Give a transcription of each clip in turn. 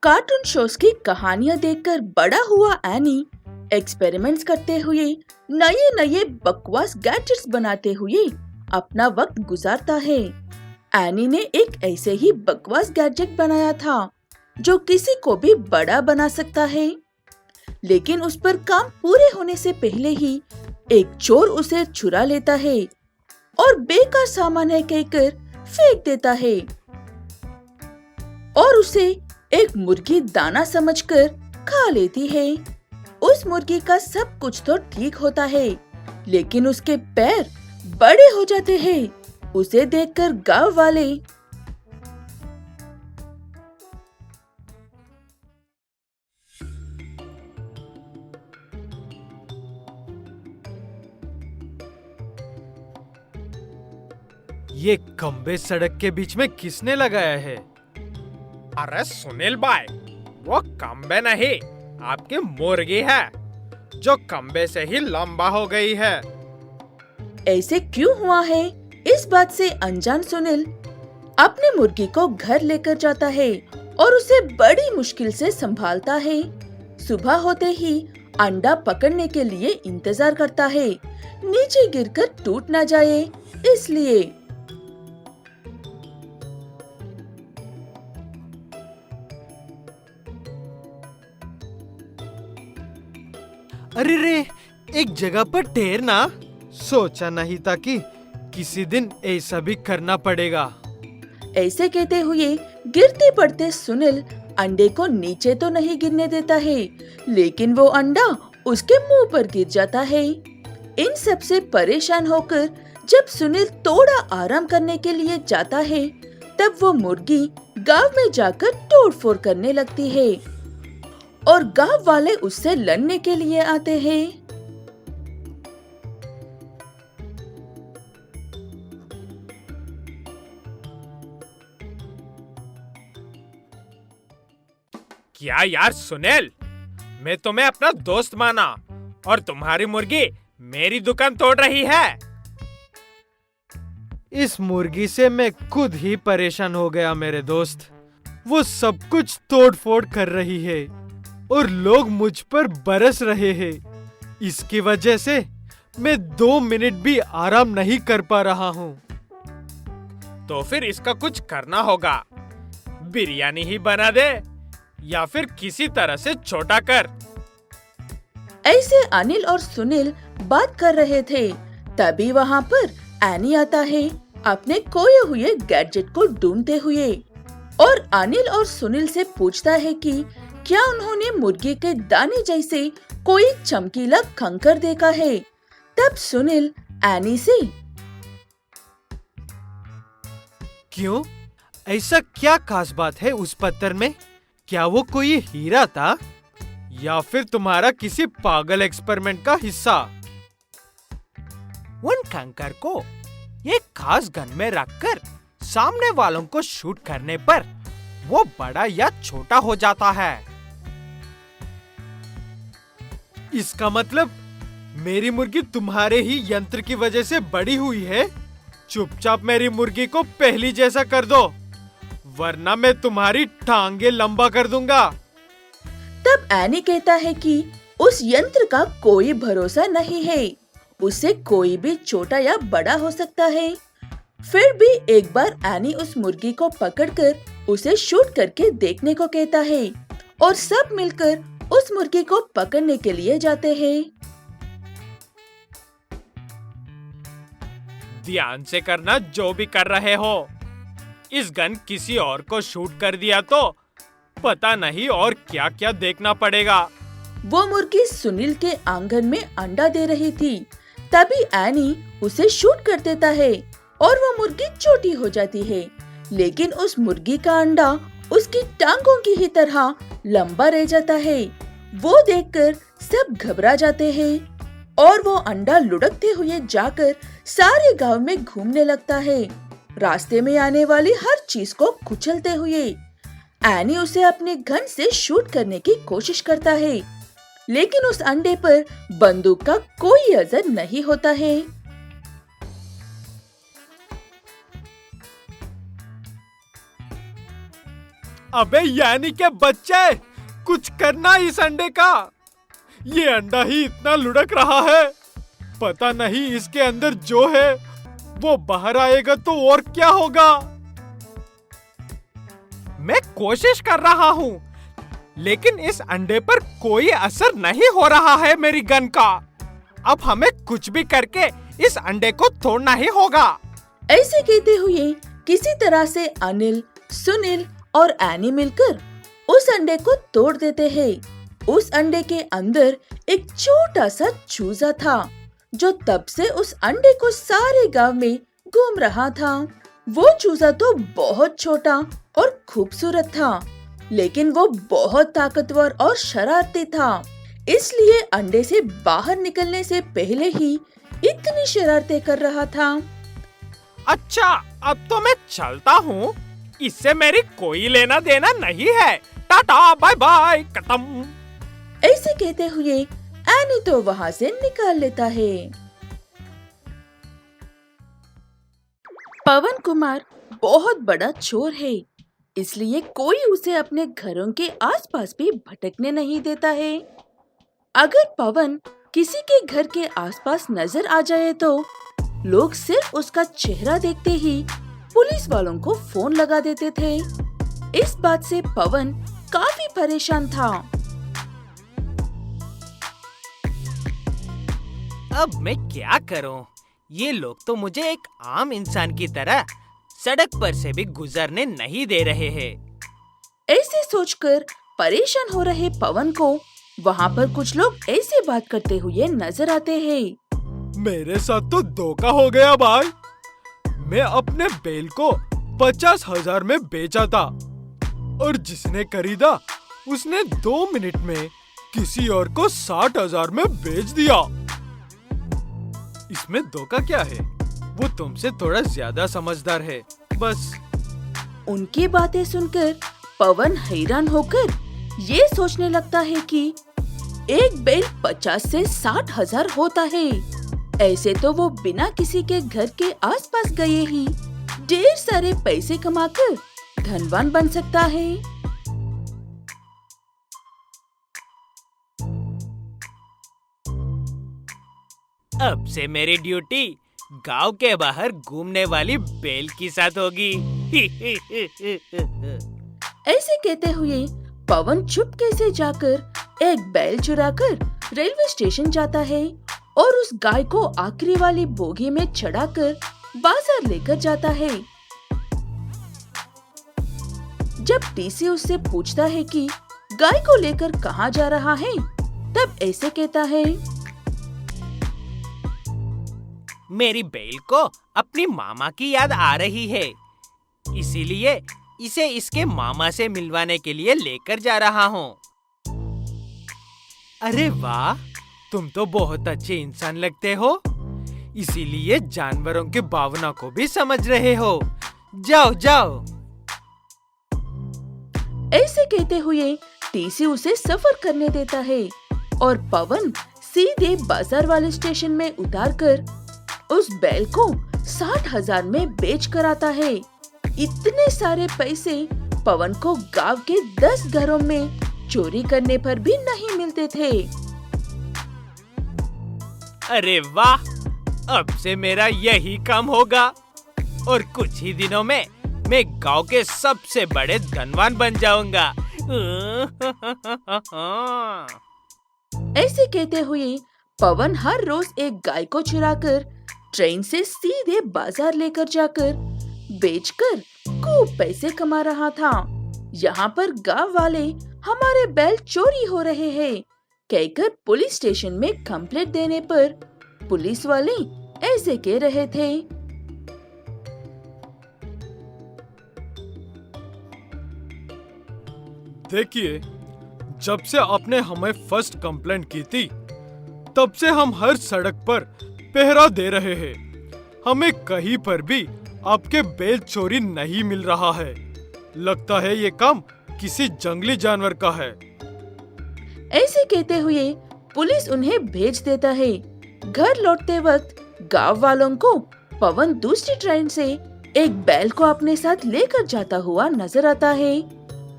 Cartoon shows की कहानियां देखकर बड़ा हुआ एनी एक्सपेरिमेंट्स करते हुए नए नए बकवास गैजेट्स बनाते हुए अपना वक्त गुजारता है। एनी ने एक ऐसे ही बकवास गैजेट बनाया था जो किसी को भी बड़ा बना सकता है, लेकिन उस पर काम पूरे होने से पहले ही एक चोर उसे चुरा लेता है और बेकार सामान है कहकर फेंक देता है और उसे एक मुर्गी दाना समझकर खा लेती है। उस मुर्गी का सब कुछ तो ठीक होता है, लेकिन उसके पैर बड़े हो जाते हैं। उसे देखकर गांव वाले ये खंबे सड़क के बीच में किसने लगाया है? अरे सुनील भाई, वो खंबे नहीं, आपकी मुर्गी है जो खंबे से ही लंबा हो गई है। ऐसे क्यों हुआ है, इस बात से अनजान सुनील अपने मुर्गी को घर लेकर जाता है और उसे बड़ी मुश्किल से संभालता है। सुबह होते ही अंडा पकड़ने के लिए इंतजार करता है, नीचे गिरकर टूट न जाए इसलिए। अरे रे, एक जगह पर ठहरना। सोचा नहीं था कि किसी दिन ऐसा भी करना पड़ेगा। ऐसे कहते हुए गिरते पड़ते सुनील अंडे को नीचे तो नहीं गिरने देता है, लेकिन वो अंडा उसके मुंह पर गिर जाता है। इन सब से परेशान होकर जब सुनील थोड़ा आराम करने के लिए जाता है, तब वो मुर्गी गांव में जाकर तोड़फोड़ करने लगती है और गांव वाले उससे लड़ने के लिए आते हैं। क्या यार सुनील, मैं तुम्हें अपना दोस्त माना और तुम्हारी मुर्गी मेरी दुकान तोड़ रही है। इस मुर्गी से मैं खुद ही परेशान हो गया मेरे दोस्त। वो सब कुछ तोड़-फोड़ कर रही है और लोग मुझ पर बरस रहे हैं। इसकी वजह से मैं 2 मिनट भी आराम नहीं कर पा रहा हूँ। तो फिर इसका कुछ करना होगा। बिरयानी ही बना दे या फिर किसी तरह से छोटा कर। ऐसे अनिल और सुनील बात कर रहे थे, तभी वहाँ पर एनी आता है अपने खोए हुए गैजेट को ढूंढते हुए और अनिल और सुनील से पूछता है कि क्या उन्होंने मुर्गी के दाने जैसे कोई चमकीला कंकर देखा है। तब सुनील एनी से क्यों? ऐसा क्या खास बात है उस पत्थर में? क्या वो कोई हीरा था या फिर तुम्हारा किसी पागल एक्सपेरिमेंट का हिस्सा? उन कंकर को एक खास गन में रखकर सामने वालों को शूट करने पर वो बड़ा या छोटा हो जाता है। इसका मतलब मेरी मुर्गी तुम्हारे ही यंत्र की वजह से बड़ी हुई है। चुपचाप मेरी मुर्गी को पहली जैसा कर दो, वरना मैं तुम्हारी टांगे लंबा कर दूंगा। तब एनी कहता है कि उस यंत्र का कोई भरोसा नहीं है, उससे कोई भी छोटा या बड़ा हो सकता है। फिर भी एक बार एनी उस मुर्गी को पकड़कर उसे शूट करके देखने को कहता है और सब मिलकर उस मुर्गी को पकड़ने के लिए जाते हैं। ध्यान से करना जो भी कर रहे हो। इस गन किसी और को शूट कर दिया तो पता नहीं और क्या क्या देखना पड़ेगा। वो मुर्गी सुनील के आंगन में अंडा दे रही थी, तभी एनी उसे शूट कर देता है और वो मुर्गी छोटी हो जाती है, लेकिन उस मुर्गी का अंडा उसकी टांगों की ही तरह लंबा रह जाता है। वो देखकर सब घबरा जाते हैं और वो अंडा लुढ़कते हुए जाकर सारे गांव में घूमने लगता है, रास्ते में आने वाली हर चीज को कुचलते हुए। एनी उसे अपने गन से शूट करने की कोशिश करता है, लेकिन उस अंडे पर बंदूक का कोई असर नहीं होता है। अबे यानी के बच्चे, कुछ करना इस अंडे का। ये अंडा ही इतना लुढ़क रहा है, पता नहीं इसके अंदर जो है वो बाहर आएगा तो और क्या होगा। मैं कोशिश कर रहा हूँ, लेकिन इस अंडे पर कोई असर नहीं हो रहा है मेरी गन का। अब हमें कुछ भी करके इस अंडे को तोड़ना ही होगा। ऐसे कहते हुए किसी तरह से अनिल, सुनील और एनी मिलकर उस अंडे को तोड़ देते हैं। उस अंडे के अंदर एक छोटा सा चूजा था जो तब से उस अंडे को सारे गांव में घूम रहा था। वो चूजा तो बहुत छोटा और खूबसूरत था, लेकिन वो बहुत ताकतवर और शरारती था, इसलिए अंडे से बाहर निकलने से पहले ही इतनी शरारतें कर रहा था। अच्छा, अब तो मैं चलता हूँ, इससे मेरी कोई लेना देना नहीं है। टाटा बाय बाय, खत्म। ऐसे कहते हुए एनी तो वहाँ से निकाल लेता है। पवन कुमार बहुत बड़ा चोर है, इसलिए कोई उसे अपने घरों के आसपास भी भटकने नहीं देता है। अगर पवन किसी के घर के आसपास नजर आ जाए तो लोग सिर्फ उसका चेहरा देखते ही पुलिस वालों को फोन लगा देते थे। इस बात से पवन काफी परेशान था। अब मैं क्या करूं? ये लोग तो मुझे एक आम इंसान की तरह सड़क पर से भी गुजरने नहीं दे रहे हैं। ऐसे सोचकर परेशान हो रहे पवन को वहाँ पर कुछ लोग ऐसे बात करते हुए नजर आते हैं। मेरे साथ तो धोखा हो गया भाई। मैं अपने बैल को 50,000 में बेचा था और जिसने खरीदा उसने 2 मिनट में किसी और को 60,000 में बेच दिया। इसमें धोखा क्या है? वो तुमसे थोड़ा ज्यादा समझदार है बस। उनकी बातें सुनकर पवन हैरान होकर ये सोचने लगता है कि एक बैल 50 से 60,000 होता है। ऐसे तो वो बिना किसी के घर के आसपास गए ही ढेर सारे पैसे कमाकर धनवान बन सकता है। अब से मेरी ड्यूटी गांव के बाहर घूमने वाली बैल के साथ होगी। ऐसे कहते हुए पवन चुपके से जाकर एक बैल चुराकर रेलवे स्टेशन जाता है और उस गाय को आखिरी वाली बोगी में चढ़ाकर बाजार लेकर जाता है। जब टीसी उससे पूछता है कि गाय को लेकर कहाँ जा रहा है, तब ऐसे कहता है, मेरी बैल को अपनी मामा की याद आ रही है, इसीलिए इसे इसके मामा से मिलवाने के लिए लेकर जा रहा हूँ। अरे वाह, तुम तो बहुत अच्छे इंसान लगते हो, इसीलिए जानवरों की भावना को भी समझ रहे हो। जाओ जाओ। ऐसे कहते हुए टीसी उसे सफर करने देता है और पवन सीधे बाजार वाले स्टेशन में उतारकर उस बैल को 60,000 में बेच कर आता है। इतने सारे पैसे पवन को गांव के 10 घरों में चोरी करने पर भी नहीं मिलते थे। अरे वाह, अब से मेरा यही काम होगा और कुछ ही दिनों में मैं गांव के सबसे बड़े धनवान बन जाऊंगा। ऐसे कहते हुए पवन हर रोज एक गाय को चुराकर ट्रेन से सीधे बाजार लेकर जाकर बेचकर खूब पैसे कमा रहा था। यहाँ पर गांव वाले हमारे बैल चोरी हो रहे हैं कहकर पुलिस स्टेशन में कंप्लेंट देने पर पुलिस वाले ऐसे कह रहे थे, देखिए, जब से आपने हमें फर्स्ट कंप्लेंट की थी तब से हम हर सड़क पर पहरा दे रहे हैं। हमें कहीं पर भी आपके बैल चोरी नहीं मिल रहा है। लगता है ये काम किसी जंगली जानवर का है। ऐसे कहते हुए पुलिस उन्हें भेज देता है। घर लौटते वक्त गांव वालों को पवन दूसरी ट्रेन से एक बैल को अपने साथ लेकर जाता हुआ नजर आता है।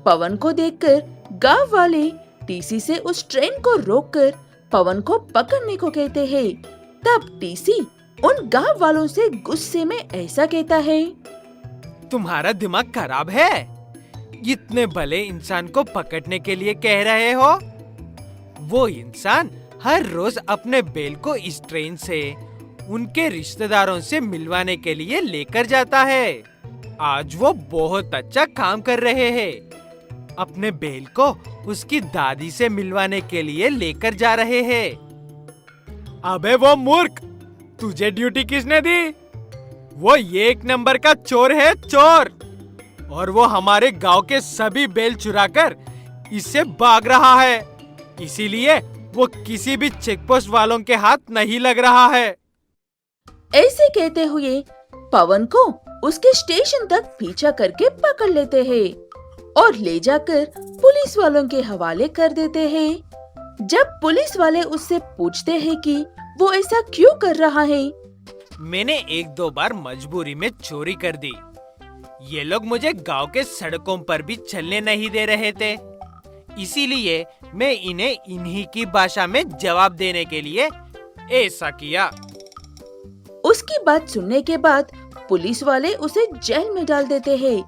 पवन को देखकर गांव वाले टीसी से उस ट्रेन को रोककर पवन को पकड़ने को कहते हैं। तब टीसी उन गांव वालों से गुस्से में ऐसा कहता है, तुम्हारा दिमाग खराब है? इतने भले इंसान को पकड़ने के लिए कह रहे हो? वो इंसान हर रोज अपने बेल को इस ट्रेन से उनके रिश्तेदारों से मिलवाने के लिए लेकर जाता है। आज वो बहुत अच्छा काम कर रहे हैं। अपने बेल को उसकी दादी से मिलवाने के लिए लेकर जा रहे हैं। अबे वो मूर्ख, तुझे ड्यूटी किसने दी? वो ये 1 नंबर का चोर है, चोर। और वो हमारे गांव के सभी बेल चुराकर इससे भाग रहा है। इसीलिए वो किसी भी चेक पोस्ट वालों के हाथ नहीं लग रहा है। ऐसे कहते हुए पवन को उसके स्टेशन तक पीछा करके पकड़ लेते हैं और ले जाकर पुलिस वालों के हवाले कर देते हैं। जब पुलिस वाले उससे पूछते हैं कि वो ऐसा क्यों कर रहा है, मैंने 1-2 बार मजबूरी में चोरी कर दी। ये लोग मुझे गांव के सड़कों पर भी चलने नहीं दे रहे थे। इसीलिए मैं इन्हें इन्हीं की भाषा में जवाब देने के लिए ऐसा किया। उसकी बात सुनने के बाद पुलिस वाले उसे जेल में डाल देते हैं।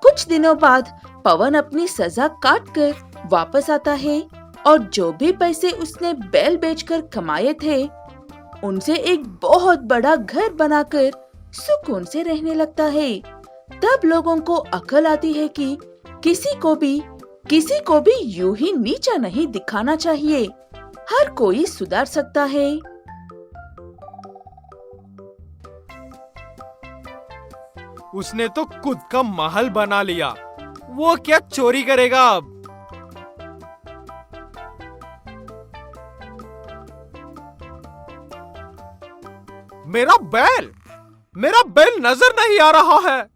कुछ दिनों बाद पवन अपनी सजा काट कर वापस आता है और जो भी पैसे उसने बैल बेचकर कमाए थे उनसे एक बहुत बड़ा घर बनाकर सुकून से रहने लगता है। तब लोगों को अकल आती है कि किसी को भी यूं ही नीचा नहीं दिखाना चाहिए। हर कोई सुधर सकता है। उसने तो खुद का महल बना लिया, वो क्या चोरी करेगा अब? मेरा बैल नजर नहीं आ रहा है।